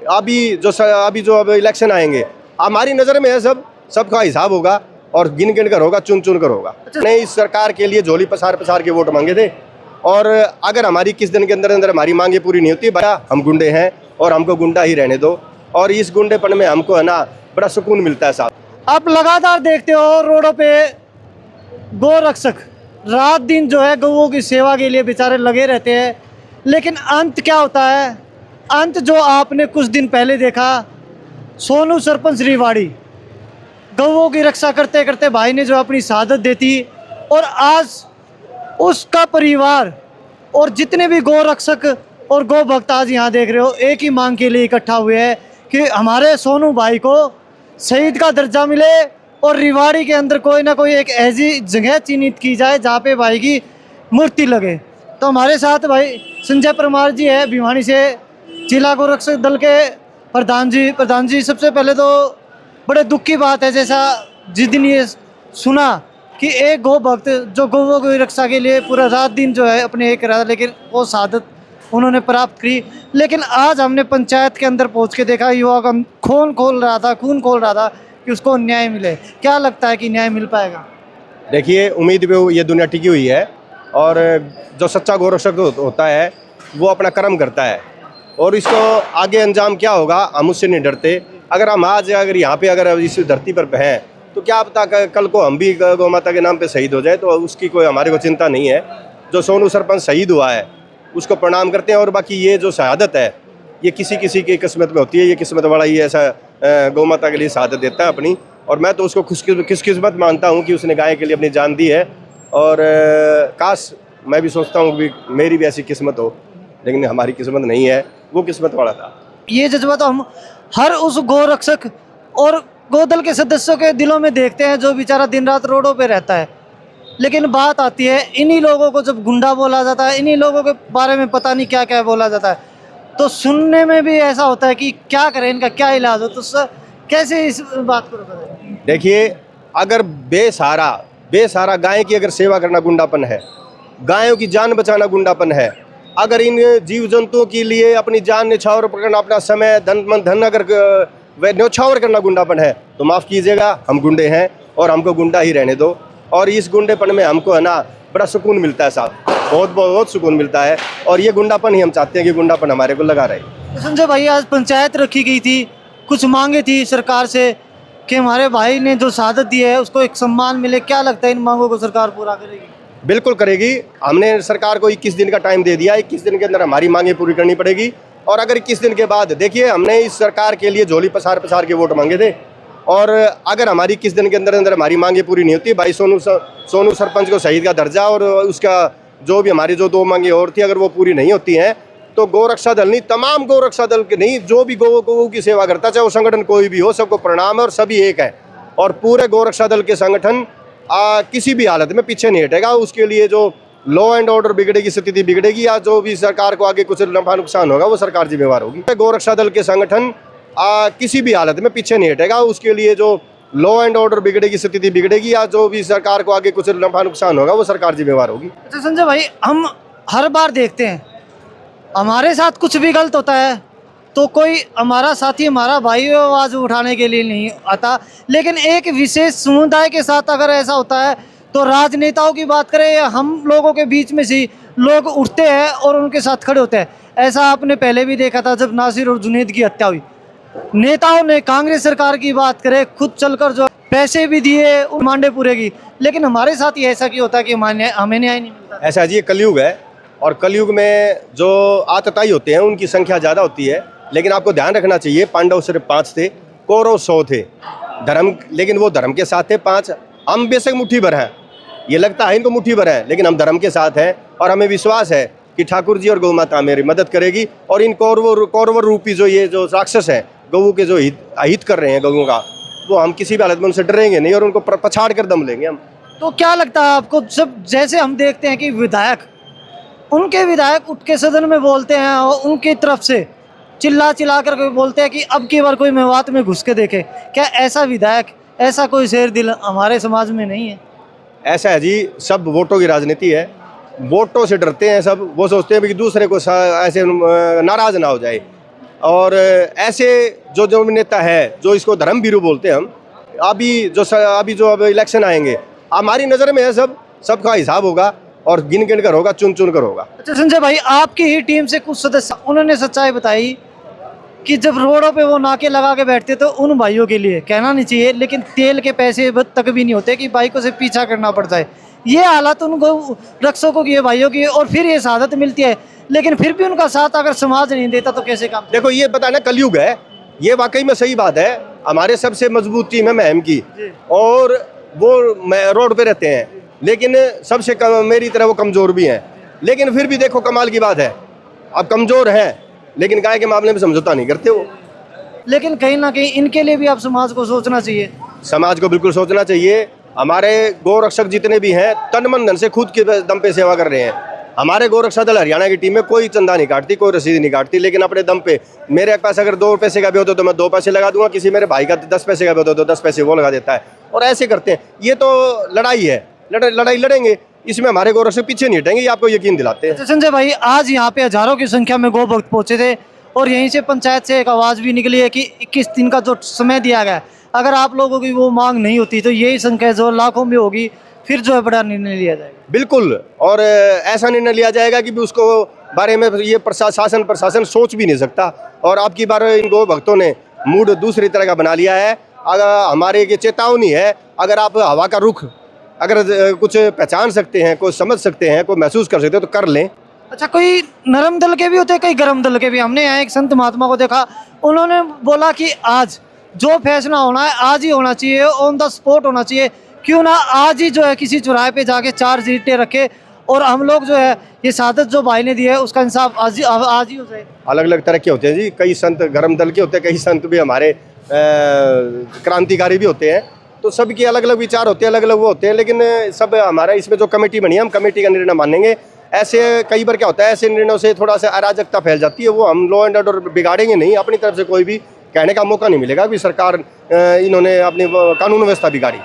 अभी जो अब इलेक्शन आएंगे, हमारी नज़र में है सबका हिसाब होगा और गिन कर होगा, चुन कर होगा। नहीं, इस सरकार के लिए झोली पसार के वोट मांगे थे, और अगर हमारी किस दिन के अंदर हमारी मांगे पूरी नहीं होती, बड़ा हम गुंडे हैं और हमको गुंडा ही रहने दो, और इस गुंडेपन में हमको है ना बड़ा सुकून मिलता है साहब। आप लगातार देखते हो रोडों पे गौ रक्षक रात दिन जो है गौओं की सेवा के लिए बेचारे लगे रहते हैं, लेकिन अंत क्या होता है? अंत जो आपने कुछ दिन पहले देखा, सोनू सरपंच रिवाड़ी गौओं की रक्षा करते करते भाई ने जो अपनी शहादत देती, और आज उसका परिवार और जितने भी गौ रक्षक और गौ भक्त आज यहाँ देख रहे हो, एक ही मांग के लिए इकट्ठा हुए हैं कि हमारे सोनू भाई को शहीद का दर्जा मिले और रिवाड़ी के अंदर कोई ना कोई एक ऐसी जगह चिन्हित की जाए जहाँ पे भाई की मूर्ति लगे। तो हमारे साथ भाई संजय परमार जी है भिवानी से, जिला गौ रक्षक दल के प्रधान जी, सबसे पहले तो बड़े दुख की बात है, जैसा जिस दिन ये सुना कि एक गौ भक्त जो गौओं की रक्षा के लिए पूरा रात दिन जो है अपने एक रहा, लेकिन वो शहादत उन्होंने प्राप्त की। लेकिन आज हमने पंचायत के अंदर पहुंच के देखा, युवा का खून खोल रहा था कि उसको न्याय मिले। क्या लगता है कि न्याय मिल पाएगा? देखिए, उम्मीद पे ये दुनिया टिकी हुई है, और जो सच्चा गौरक्षक होता है वो अपना कर्म करता है, और इसको आगे अंजाम क्या होगा हम उससे नहीं डरते। अगर हम आज यहाँ पे अगर इस धरती पर हैं, तो क्या पता कल को हम भी गौ माता के नाम पे शहीद हो जाए, तो उसकी कोई हमारे को चिंता नहीं है। जो सोनू सरपंच शहीद हुआ है उसको प्रणाम करते हैं, और बाकी ये जो शहादत है ये किसी की किस्मत में होती है। ये किस्मत वाला ही ऐसा गौ माता के लिए शहादत देता है अपनी, और मैं तो उसको खुशकिस्मत मानता हूँ कि उसने गाय के लिए अपनी जान दी है। और काश मैं भी सोचता हूँ कि मेरी भी ऐसी किस्मत हो, लेकिन हमारी किस्मत नहीं है, वो किस्मत वाला था। ये जज्बा तो हम हर उस गौ रक्षक और गौदल के सदस्यों के दिलों में देखते हैं जो बेचारा दिन रात रोडों पे रहता है। लेकिन बात आती है, इन्हीं लोगों को जब गुंडा बोला जाता है, इन्हीं लोगों के बारे में पता नहीं क्या क्या बोला जाता है, तो सुनने में भी ऐसा होता है कि क्या करें, इनका क्या इलाज हो। तो सर कैसे इस बात को रोका? देखिए, अगर बेसहारा गाय की अगर सेवा करना गुंडापन है, गायों की जान बचाना गुंडापन है, अगर इन जीव जंतुओं के लिए अपनी जान न्यौछावर करना, अपना समय धन अगर न्यौछावर करना गुंडापन है, तो माफ़ कीजिएगा, हम गुंडे हैं और हमको गुंडा ही रहने दो। और इस गुंडेपन में हमको है ना बड़ा सुकून मिलता है साहब, बहुत सुकून मिलता है, और ये गुंडापन ही हम चाहते हैं कि गुंडापन हमारे को लगा रहे। तो संजय भाई, आज पंचायत रखी गई थी, कुछ मांगे थी सरकार से कि हमारे भाई ने जो शहादत दी है उसको एक सम्मान मिले। क्या लगता है इन मांगों को सरकार पूरा करेगी? बिल्कुल करेगी। हमने सरकार को 21 दिन का टाइम दे दिया, 21 दिन के अंदर हमारी मांगे पूरी करनी पड़ेगी। और अगर 21 दिन के बाद, देखिए, हमने इस सरकार के लिए झोली पसार के वोट मांगे थे, और अगर हमारी 21 दिन के अंदर हमारी मांगे पूरी नहीं होती, भाई सोनू सरपंच को शहीद का दर्जा और उसका जो भी हमारी जो 2 मांगे और थी, अगर वो पूरी नहीं होती हैं, तो गौ रक्षा दल नहीं, तमाम गौ रक्षा दल के नहीं, जो भी गौ की सेवा करता, चाहे वो संगठन कोई भी हो, सबको प्रणाम है और सभी एक है। और पूरे गौ रक्षा दल के संगठन किसी भी हालत में पीछे नहीं हटेगा। उसके लिए जो लॉ एंड ऑर्डर बिगड़ेगी, स्थिति बिगड़ेगी, या जो भी सरकार को आगे कुछ नफा नुकसान होगा, वो सरकार जिम्मेवार होगी। गौ रक्षा दल के संगठन किसी भी हालत में पीछे नहीं हटेगा। उसके लिए जो लॉ एंड ऑर्डर बिगड़ेगी, स्थिति बिगड़ेगी, या जो भी सरकार को आगे कुछ नफा नुकसान होगा, वो सरकार जिम्मेवार होगी। अच्छा संजय भाई, हम हर बार देखते हैं हमारे साथ कुछ भी गलत होता है तो कोई हमारा साथी, हमारा भाई आवाज़ उठाने के लिए नहीं आता, लेकिन एक विशेष समुदाय के साथ अगर ऐसा होता है तो राजनेताओं की बात करें या हम लोगों के बीच में से लोग उठते हैं और उनके साथ खड़े होते हैं। ऐसा आपने पहले भी देखा था जब नासिर और जुनेद की हत्या हुई, नेताओं ने, कांग्रेस सरकार की बात करें, खुद चलकर जो पैसे भी दिए मांडे पूरे की, लेकिन हमारे साथ ही ऐसा क्यों होता है कि हमें न्याय नहीं मिलता? ऐसा जी, कलयुग है, और कलयुग में जो आतताई होते हैं उनकी संख्या ज़्यादा होती है। लेकिन आपको ध्यान रखना चाहिए, पांडव सिर्फ 5 थे, कौरव 100 थे। धर्म, लेकिन वो धर्म के साथ थे 5। हम बेशक मुट्ठी भर हैं, ये लगता है इनको मुट्ठी भर है, लेकिन हम धर्म के साथ हैं, और हमें विश्वास है कि ठाकुर जी और गौ माता मेरी मदद करेगी। और इन कौरव रूपी जो राक्षस हैं, गऊ के जो हित कर रहे हैं गऊ का, वो हम किसी भी हालत में उनसे डरेंगे नहीं, और उनको पछाड़ कर दम लेंगे हम। तो क्या लगता है आपको, जब जैसे हम देखते हैं कि उनके विधायक उठ के सदन में बोलते हैं और उनकी तरफ से चिल्ला कर बोलते हैं कि अब की बार कोई मेवात में घुस के देखे, क्या ऐसा विधायक, ऐसा कोई शेर दिल हमारे समाज में नहीं है? ऐसा है जी, सब वोटों की राजनीति है, वोटों से डरते हैं सब। वो सोचते हैं कि दूसरे को ऐसे नाराज ना हो जाए। और ऐसे जो जो नेता है जो इसको धर्मवीरू बोलते हैं हम, अभी जो अब इलेक्शन आएंगे, हमारी नज़र में है सबका हिसाब होगा और गिन गिन कर होगा, चुन चुन कर होगा। अच्छा संजय भाई, आपकी ही टीम से कुछ सदस्य उन्होंने सच्चाई बताई कि जब रोडों पे वो नाके लगा के बैठते तो उन भाइयों के लिए कहना नहीं चाहिए, लेकिन तेल के पैसे तक भी नहीं होते कि बाइकों से पीछा करना पड़ता है। ये हालत उनको रक्षकों की, भाइयों की, और फिर ये शहादत मिलती है, लेकिन फिर भी उनका साथ अगर समाज नहीं देता तो कैसे काम? देखो ये पता ना, कलयुग है, ये वाकई में सही बात है। हमारे सबसे मजबूत टीम है महम की, और वो रोड पे रहते हैं, लेकिन सबसे मेरी तरह वो कमज़ोर भी हैं। लेकिन फिर भी देखो कमाल की बात है, अब कमज़ोर हैं लेकिन गाय के मामले में समझौता नहीं करते वो। लेकिन कहीं ना कहीं इनके लिए भी आप समाज को सोचना चाहिए। समाज को बिल्कुल सोचना चाहिए। हमारे गौरक्षक जितने भी हैं तन मन धन से खुद के दम पे सेवा कर रहे हैं। हमारे गौरक्षा दल हरियाणा की टीम में कोई चंदा नहीं काटती, कोई रसीद नहीं काटती, लेकिन अपने दम पे मेरे पास अगर 2 पैसे का भी होता तो मैं 2 पैसे लगा दूंगा, किसी मेरे भाई का 10 पैसे का भी होता तो 10 पैसे वो लगा देता है, और ऐसे करते हैं। ये तो लड़ाई है, लड़ाई लड़ेंगे, इसमें हमारे गौरक्षक पीछे नहीं हटेंगे, ये आपको यकीन दिलाते हैं। संजय भाई, आज यहाँ पे हजारों की संख्या में गौ भक्त पहुंचे थे, और यहीं से पंचायत से एक आवाज़ भी निकली है कि 21 दिन का जो समय दिया गया है, अगर आप लोगों की वो मांग नहीं होती तो यही संख्या जो लाखों में होगी, फिर जो है बड़ा निर्णय लिया जाएगा। बिल्कुल, और ऐसा निर्णय लिया जाएगा कि भी उसको बारे में ये प्रशासन सोच भी नहीं सकता। और अब की बार इन गौ भक्तों ने मूड दूसरी तरह का बना लिया है। अगर हमारे ये चेतावनी है, अगर आप हवा का रुख अगर कुछ पहचान सकते हैं, कोई समझ सकते हैं, कोई महसूस कर सकते हैं तो कर लें। अच्छा, कोई नरम दल के भी होते हैं, कई गरम दल के भी। हमने यहाँ एक संत महात्मा को देखा, उन्होंने बोला कि आज जो फैसला होना है आज ही होना चाहिए, ऑन द स्पॉट होना चाहिए, क्यों ना आज ही जो है किसी चौराहे पे जाके 4 सीटें रखे और हम लोग जो है ये शहादत जो भाई ने दी है उसका इंसाफ आज ही हो जाए। अलग अलग तरह के होते हैं जी, कई संत गरम दल के होते हैं, कई संत भी हमारे क्रांतिकारी भी होते हैं, तो सबके अलग अलग विचार होते हैं, अलग अलग वो होते हैं। लेकिन सब हमारा इसमें जो कमेटी बनी है, हम कमेटी का निर्णय मानेंगे। ऐसे कई बार क्या होता है, ऐसे निर्णयों से थोड़ा सा अराजकता फैल जाती है, वो हम लॉ एंड ऑर्डर बिगाड़ेंगे नहीं, अपनी तरफ से कोई भी कहने का मौका नहीं मिलेगा कि सरकार इन्होंने अपनी कानून व्यवस्था बिगाड़ी।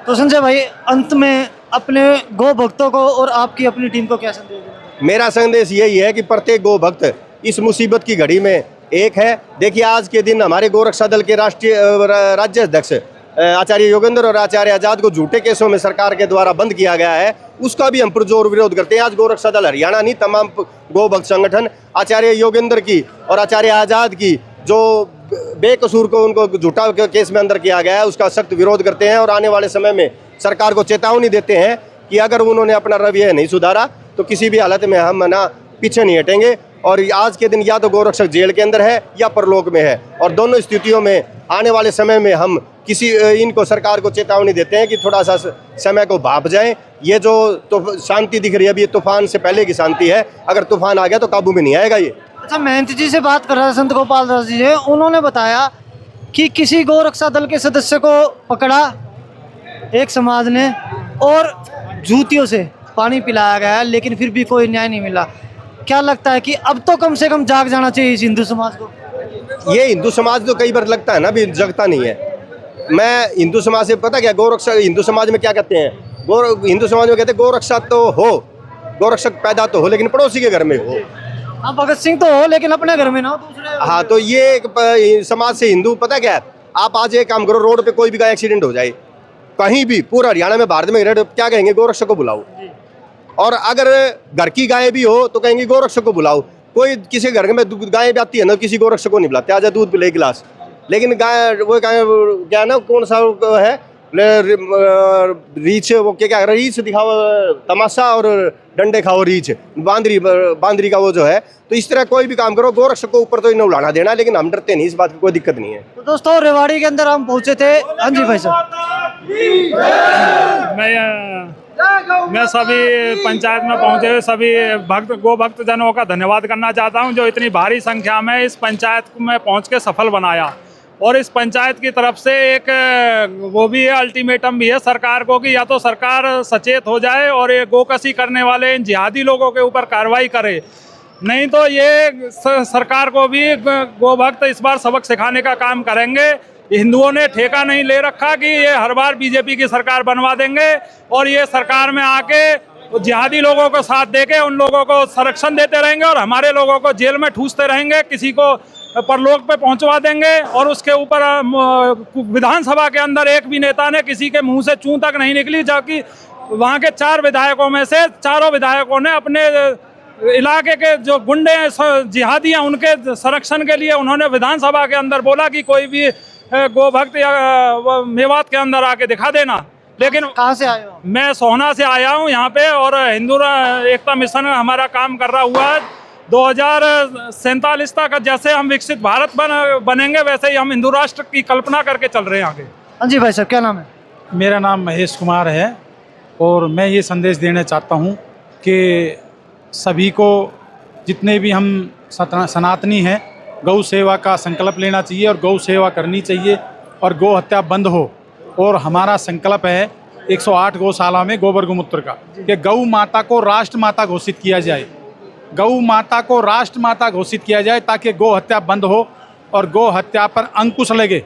तो संजय भाई, अंत में अपने गौ भक्तों को और आपकी अपनी टीम को क्या संदेश देना? मेरा संदेश यही है कि प्रत्येक गौ भक्त इस मुसीबत की घड़ी में एक है। देखिए आज के दिन हमारे गौरक्षा दल के राष्ट्रीय राज्य अध्यक्ष आचार्य योगेंद्र और आचार्य आजाद को झूठे केसों में सरकार के द्वारा बंद किया गया है, उसका भी हम पुरजोर विरोध करते हैं। आज गौरक्षा दल हरियाणा नहीं, तमाम गौ भक्त संगठन आचार्य योगेंद्र की और आचार्य आजाद की जो बेकसूर को उनको झूठा केस में अंदर किया गया है उसका सख्त विरोध करते हैं, और आने वाले समय में सरकार को चेतावनी देते हैं कि अगर उन्होंने अपना रवैया नहीं सुधारा तो किसी भी हालत में हम ना पीछे नहीं हटेंगे। और आज के दिन या तो गौरक्षक जेल के अंदर है या परलोक में है, और दोनों स्थितियों में आने वाले समय में हम इनको सरकार को चेतावनी देते हैं कि थोड़ा सा समय को भाप जाएं। ये जो तो शांति दिख रही है अभी, ये तूफान से पहले की शांति है, अगर तूफान आ गया तो काबू में नहीं आएगा ये। अच्छा, महंत जी से बात कर रहा था संत गोपाल दास जी से, उन्होंने बताया कि किसी गौरक्षा दल के सदस्य को पकड़ा एक समाज ने और जूतियों से पानी पिलाया गया, लेकिन फिर भी कोई न्याय नहीं मिला। क्या लगता है कि अब तो कम से कम जाग जाना चाहिए इस हिंदू समाज को? ये हिंदू समाज तो कई बार लगता है ना भी जगता नहीं है। मैं हिंदू समाज से पता क्या, गौरक्षा हिंदू समाज में क्या कहते हैं, हिंदू समाज में कहते हैं गौरक्षा तो हो, गौरक्षक पैदा तो हो, लेकिन पड़ोसी के घर में हो। हाँ, भगत सिंह तो हो, लेकिन अपने घर में ना हो दूसरे। हाँ, तो ये एक समाज से हिंदू पता क्या है, आप आज एक काम करो, रोड पे कोई भी का एक्सीडेंट हो जाए कहीं भी, पूरा हरियाणा में भारत में, क्या कहेंगे, गौरक्षक को बुलाओ। और अगर घर की गाय भी हो तो कहेंगे गौरक्षक को बुलाओ। कोई किसी घर में गाय भी आती है ना, किसी गौरक्षक को नहीं बुलाते, आजा दूध पिले गिलास। लेकिन गाय वो गाय क्या ना, कौन सा है रीछ, वो क्या रीछ दिखाओ तमाशा और डंडे खाओ रीछ, बांदरी का वो जो है। तो इस तरह कोई भी काम करो, गौरक्षक को ऊपर तो इन्हें उड़ाना देना, लेकिन हम डरते नहीं, इस बात की कोई दिक्कत नहीं है। तो दोस्तों, रेवाड़ी के अंदर हम पहुंचे थे। हाँ जी भाई साहब, मैं सभी पंचायत में पहुंचे हुए सभी गो भक्त जनों का धन्यवाद करना चाहता हूं, जो इतनी भारी संख्या में इस पंचायत में पहुंच के सफल बनाया। और इस पंचायत की तरफ से एक वो भी है, अल्टीमेटम भी है सरकार को कि या तो सरकार सचेत हो जाए और ये गोकशी करने वाले इन जिहादी लोगों के ऊपर कार्रवाई करे, नहीं तो ये सरकार को भी गो भक्त इस बार सबक सिखाने का काम करेंगे। हिंदुओं ने ठेका नहीं ले रखा कि ये हर बार बीजेपी की सरकार बनवा देंगे और ये सरकार में आके जिहादी लोगों को साथ देके उन लोगों को संरक्षण देते रहेंगे और हमारे लोगों को जेल में ठूसते रहेंगे, किसी को परलोक पे पहुंचवा देंगे। और उसके ऊपर विधानसभा के अंदर एक भी नेता ने किसी के मुंह से चूं तक नहीं निकली, जबकि वहाँ के 4 विधायकों में से चारों विधायकों ने अपने इलाके के जो गुंडे जिहादी हैं उनके संरक्षण के लिए उन्होंने विधानसभा के अंदर बोला कि कोई भी गोभक्त या मेवात के अंदर आके दिखा देना। लेकिन कहाँ से आए हो? मैं सोहना से आया हूँ यहाँ पे, और हिंदू एकता मिशन हमारा काम कर रहा हुआ है 2047 तक। जैसे हम विकसित भारत बनेंगे वैसे ही हम हिंदू राष्ट्र की कल्पना करके चल रहे हैं आगे। हाँ जी भाई साहब, क्या नाम है? मेरा नाम महेश कुमार है और मैं ये संदेश देना चाहता हूँ कि सभी को, जितने भी हम सनातनी हैं, गौ सेवा का संकल्प लेना चाहिए और गौ सेवा करनी चाहिए और गौ हत्या बंद हो। और हमारा संकल्प है 108 गौशाला में गोबर गोमूत्र का, कि गौ माता को राष्ट्र माता घोषित किया जाए, गौ माता को राष्ट्र माता घोषित किया जाए ताकि गौ हत्या बंद हो और गौ हत्या पर अंकुश लगे।